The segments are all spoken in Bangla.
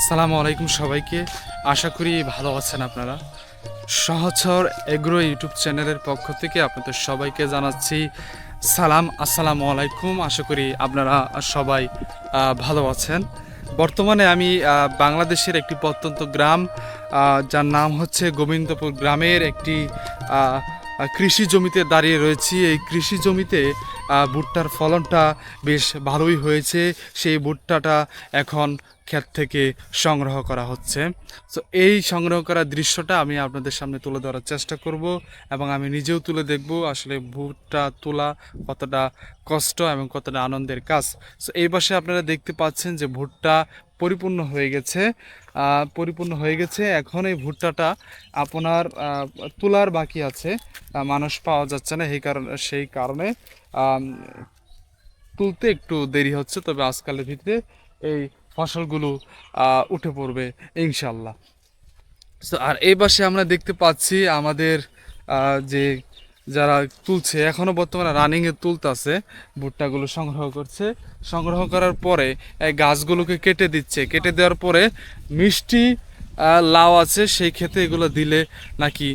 আসসালামু আলাইকুম সবাইকে। আশা করি ভালো আছেন আপনারা। সহচর এগ্রো ইউটিউব চ্যানেলের পক্ষ থেকে আপনাদের সবাইকে জানাচ্ছি সালাম, আসসালামু আলাইকুম। আশা করি আপনারা সবাই ভালো আছেন। বর্তমানে আমি বাংলাদেশের একটি প্রত্যন্ত গ্রাম যার নাম হচ্ছে গোবিন্দপুর গ্রামের একটি কৃষি জমিতে দাঁড়িয়ে রয়েছি। এই কৃষি জমিতে ভুট্টার ফলনটা বেশ ভালোই হয়েছে। সেই ভুট্টাটা এখন ক্ষেত থেকে সংগ্রহ করা হচ্ছে। তো এই সংগ্রহ করা দৃশ্যটা আমি আপনাদের সামনে তুলে ধরার চেষ্টা করব এবং আমি নিজেও তুলে দেখব আসলে ভুট্টা তোলা কতটা কষ্ট এবং কতটা আনন্দের কাজ। সো এই পাশে আপনারা দেখতে পাচ্ছেন যে ভুট্টা পরিপূর্ণ হয়ে গেছে। এখন এই ভুট্টাটা আপনার তোলার বাকি আছে, মানুষ পাওয়া যাচ্ছে না, সেই কারণে তুলতে একটু দেরি হচ্ছে। তবে আজকালের ভিতরে এই ফসলগুলো উঠে পড়বে ইনশাল্লাহ। তো আর এই পাশে আমরা দেখতে পাচ্ছি আমাদের যে যারা তুলছে এখনও বর্তমানে রানিংয়ে তুলতেছে, ভুট্টাগুলো সংগ্রহ করছে। সংগ্রহ করার পরে এই গাছগুলোকে কেটে দিচ্ছে। কেটে দেওয়ার পরে মিষ্টি লাউ আছে, সেই ক্ষেতে এগুলো দিলে নাকি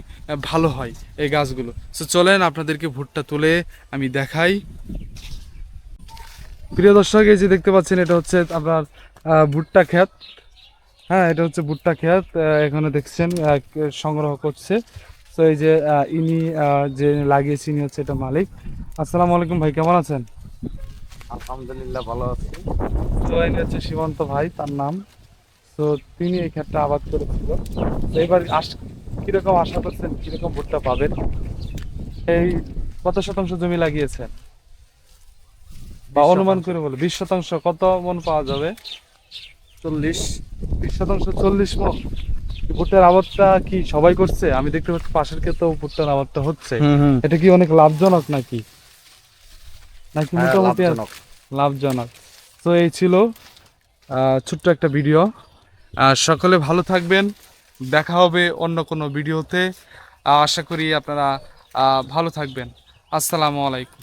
ভালো হয় এই গাছগুলো। তো চলেন আপনাদেরকে ভুট্টা তুলে আমি দেখাই। প্রিয় দর্শক, এই যে দেখতে পাচ্ছেন এটা হচ্ছে আপনার ভুট্টা ক্ষেত। হ্যাঁ, এটা হচ্ছে ভুট্টা ক্ষেত। এখানে দেখছেন সংগ্রহ করছে। তো এই যে ইনি যে লাগিয়েছে ইনি হচ্ছে এটা মালিক। আসসালামু আলাইকুম ভাই, কেমন আছেন? আলহামদুলিল্লাহ ভালো আছি। তো ইনি হচ্ছে সীমান্ত ভাই তার নাম। তো তিনি এই ক্ষেতটা আবাদ করেছিল। তো এবার কিরকম আশা করছেন, কিরকম ভুট্টা পাবেন? এই কত শতাংশ জমি লাগিয়েছেন বা 20 অনুমান শতাংশ। করে বলে 20 শতাংশ কত মন পাওয়া যাবে? 40। 20 শতাংশ 40 মন। ভুট্টার আবাদটা কি সবাই করছে? আমি দেখতে পাচ্ছি পাশের ক্ষেতেও ভুট্টার আবাদটা হচ্ছে। হুম। এটা কি অনেক লাভজনক নাকি নাকি হ্যাঁ, মোটামুটি লাভজনক। লাভজনক? তো এই ছিল ছোট্ট একটা ভিডিও। সকলে ভালো থাকবেন। দেখা হবে অন্য কোনো ভিডিওতে। আশা করি আপনারা ভালো থাকবেন। আসসালামু আলাইকুম।